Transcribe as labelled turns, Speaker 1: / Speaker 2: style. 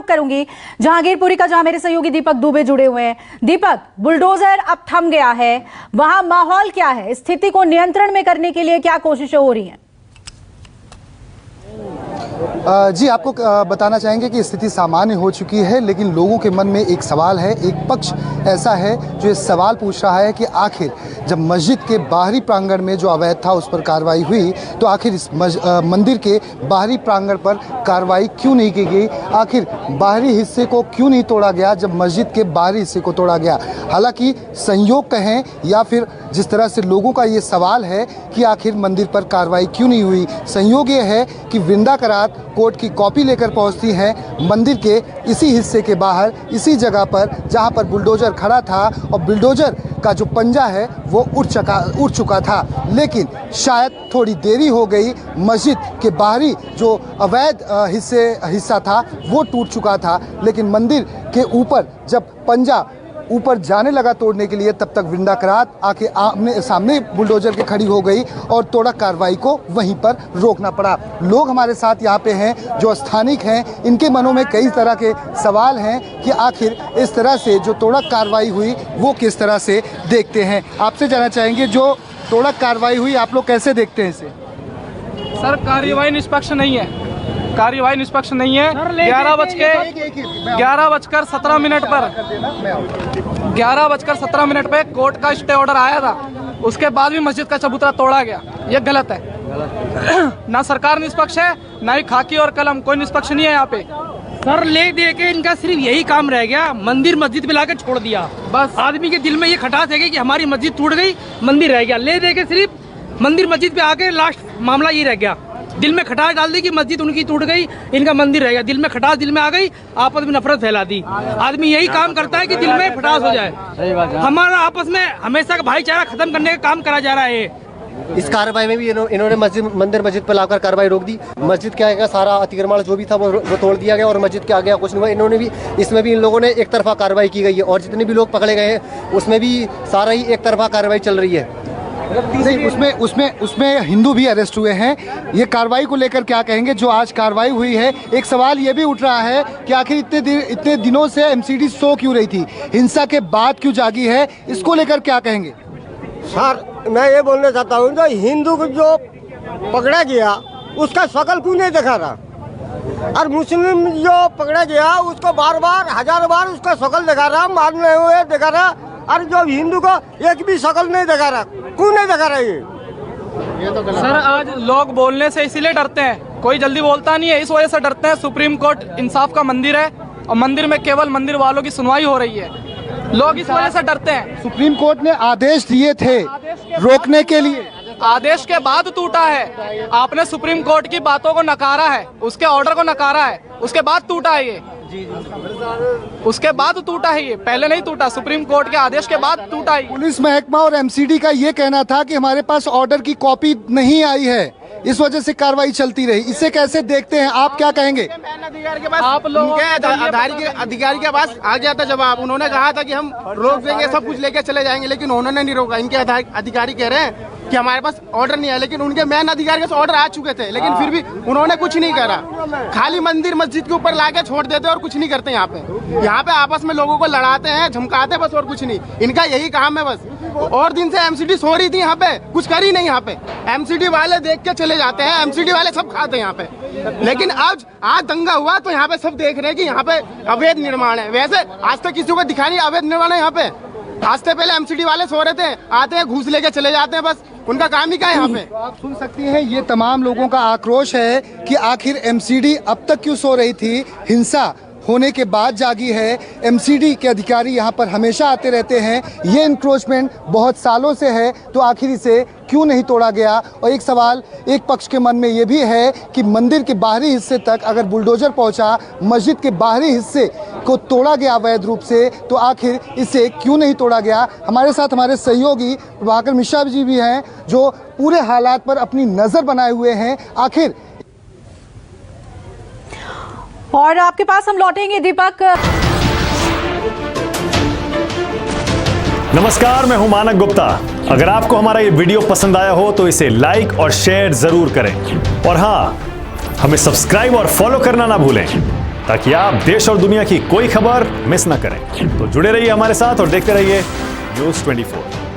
Speaker 1: करूंगी जहांगीरपुरी का, जहां मेरे सहयोगी दीपक दुबे जुड़े हुए हैं। दीपक, बुलडोजर अब थम गया है, वहां माहौल क्या है? स्थिति को नियंत्रण में करने के लिए क्या कोशिशें हो रही हैं?
Speaker 2: जी, आपको बताना चाहेंगे कि स्थिति सामान्य हो चुकी है, लेकिन लोगों के मन में एक सवाल है। एक पक्ष ऐसा है जो ये सवाल पूछ रहा है कि आखिर जब मस्जिद के बाहरी प्रांगण में जो अवैध था उस पर कार्रवाई हुई, तो आखिर इस मंदिर के बाहरी प्रांगण पर कार्रवाई क्यों नहीं की गई? आखिर बाहरी हिस्से को क्यों नहीं तोड़ा गया जब मस्जिद के बाहरी हिस्से को तोड़ा गया? हालांकि संयोग कहें या फिर जिस तरह से लोगों का ये सवाल है कि आखिर मंदिर पर कार्रवाई क्यों नहीं हुई, संयोग ये है कि वृंदा करात कोर्ट की कॉपी लेकर पहुंचती हैं मंदिर के इसी हिस्से के बाहर, इसी जगह पर जहां पर बुलडोजर खड़ा था, और बुलडोजर का जो पंजा है वो उड़ चुका था। लेकिन शायद थोड़ी देरी हो गई, मस्जिद के बाहरी जो अवैध हिस्सा था वो टूट चुका था, लेकिन मंदिर के ऊपर जब पंजा ऊपर जाने लगा तोड़ने के लिए, तब तक वृंदा करात आके आमने सामने बुलडोजर के खड़ी हो गई और तोड़ा कार्रवाई को वहीं पर रोकना पड़ा। लोग हमारे साथ यहाँ पे हैं जो स्थानिक हैं, इनके मनों में कई तरह के सवाल हैं कि आखिर इस तरह से जो तोड़ा कार्रवाई हुई वो किस तरह से देखते हैं। आपसे जानना चाहेंगे, जो तोड़ा कार्रवाई हुई आप लोग कैसे देखते हैं इसे?
Speaker 3: सर, कार्यवाही निष्पक्ष नहीं है, कार्यवाही निष्पक्ष नहीं है। 11:17 पे कोर्ट का स्टे ऑर्डर आया था, उसके बाद भी मस्जिद का चबूतरा तोड़ा गया। ये गलत है। ना सरकार निष्पक्ष है, ना ही खाकी और कलम, कोई निष्पक्ष नहीं है यहाँ पे।
Speaker 4: सर, ले दे के इनका सिर्फ यही काम रह गया, मंदिर मस्जिद पे लाकर छोड़ दिया। बस आदमी के दिल में ये खटास है कि हमारी मस्जिद टूट गई, मंदिर रह गया। ले दे के सिर्फ मंदिर मस्जिद पे आके लास्ट मामला ये रह गया। दिल में खटास डाल दी कि मस्जिद उनकी टूट गई, इनका मंदिर रह गया। दिल में खटास दिल में आ गई, आपस में नफरत फैला दी। आदमी यही काम करता है कि दिल में खटास हो जाए। हमारा आपस में हमेशा का भाईचारा खत्म करने का काम करा जा रहा है।
Speaker 5: इस कार्रवाई में भी इन्होंने मंदिर मस्जिद पर लाकर कार्रवाई रोक दी। मस्जिद के आगे सारा अतिक्रमण जो भी था वो तोड़ दिया गया और मस्जिद के आगे कुछ नहीं हुआ। इन्होंने भी इसमें भी इन लोगों ने एक तरफा कार्रवाई की गई है, और जितने भी लोग पकड़े गए हैं उसमें भी सारा ही एक तरफा कार्रवाई चल रही है।
Speaker 2: नहीं, उसमें हिंदू भी अरेस्ट हुए हैं। ये कार्रवाई को लेकर क्या कहेंगे जो आज कार्रवाई हुई है? एक सवाल ये भी उठ रहा है कि आखिर इतने दिनों से एमसीडी सो क्यों रही थी, हिंसा के बाद क्यों जागी है? इसको लेकर क्या कहेंगे?
Speaker 6: सर, मैं ये बोलना चाहता हूँ, जो हिंदू को जो पकड़ा गया उसका शकल क्यों नहीं दिखा रहा, और मुस्लिम जो पकड़ा गया उसको बार बार हजारों बार उसका शकल दिखा रहा, मारने हुए दिखा रहा, और जो हिंदू को एक भी शकल नहीं दिखा रहा। क्यों नहीं दिखा रहा ये तो
Speaker 3: सर, आज लोग बोलने से इसीलिए डरते हैं, कोई जल्दी बोलता नहीं है, इस वजह से डरते हैं। सुप्रीम कोर्ट इंसाफ का मंदिर है और मंदिर में केवल मंदिर वालों की सुनवाई हो रही है, लोग इस वजह से डरते हैं।
Speaker 2: सुप्रीम कोर्ट ने आदेश दिए थे रोकने के लिए,
Speaker 3: आदेश के बाद टूटा है। आपने सुप्रीम कोर्ट की बातों को नकारा है, उसके ऑर्डर को नकारा है, उसके बाद टूटा है ये। उसके बाद टूटा है ये, पहले नहीं टूटा। सुप्रीम कोर्ट के आदेश के बाद टूटा है।
Speaker 2: पुलिस महकमा और एमसीडी का ये कहना था कि हमारे पास ऑर्डर की कॉपी नहीं आई है, इस वजह से कार्रवाई चलती रही। इसे कैसे देखते हैं, आप क्या कहेंगे?
Speaker 3: आप लोग
Speaker 7: अधिकारी के पास आ गया था जवाब, उन्होंने कहा था कि हम रोक देंगे, सब कुछ लेके चले जाएंगे, लेकिन उन्होंने नहीं रोका। इनके अधिकारी कह रहे हैं कि हमारे पास ऑर्डर नहीं है, लेकिन उनके मेन अधिकारी के पास ऑर्डर आ चुके थे, लेकिन फिर भी उन्होंने कुछ नहीं करा। खाली मंदिर मस्जिद के ऊपर लाके छोड़ देते और कुछ नहीं करते। यहाँ पे आपस में लोगों को लड़ाते हैं, झमकाते हैं, बस और कुछ नहीं। इनका यही काम है बस। और दिन से एमसीडी सो रही थी यहाँ पे, कुछ करी नहीं। यहाँ पे एमसीडी वाले देख के चले जाते हैं, एमसीडी वाले सब खाते हैं यहाँ पे। लेकिन आज दंगा हुआ तो यहाँ पे सब देख रहे हैं कि यहाँ पे अवैध निर्माण है। वैसे आज तक किसी को दिखा नहीं अवैध निर्माण है यहाँ पे। आज से पहले एमसीडी वाले सो रहे थे, आते हैं घूस लेके चले जाते हैं, बस उनका काम ही क्या है यहाँ पे।
Speaker 2: आप सुन सकती हैं, ये तमाम लोगों का आक्रोश है कि आखिर एमसीडी अब तक क्यों सो रही थी, हिंसा होने के बाद जागी है। एमसीडी के अधिकारी यहाँ पर हमेशा आते रहते हैं, ये इंक्रोचमेंट बहुत सालों से है, तो आखिर इसे क्यों नहीं तोड़ा गया? और एक सवाल एक पक्ष के मन में ये भी है कि मंदिर के बाहरी हिस्से तक अगर बुलडोजर पहुंचा, मस्जिद के बाहरी हिस्से को तोड़ा गया अवैध रूप से, तो आखिर इसे क्यों नहीं तोड़ा गया? हमारे साथ हमारे सहयोगी प्रभाकर मिश्रा जी भी हैं जो पूरे हालात पर अपनी नज़र बनाए हुए हैं। आखिर
Speaker 1: और आपके पास हम लौटेंगे दीपक।
Speaker 8: नमस्कार, मैं हूं मानक गुप्ता। अगर आपको हमारा ये वीडियो पसंद आया हो तो इसे लाइक और शेयर जरूर करें, और हां, हमें सब्सक्राइब और फॉलो करना ना भूलें। ताकि आप देश और दुनिया की कोई खबर मिस ना करें। तो जुड़े रहिए हमारे साथ और देखते रहिए न्यूज़ 24।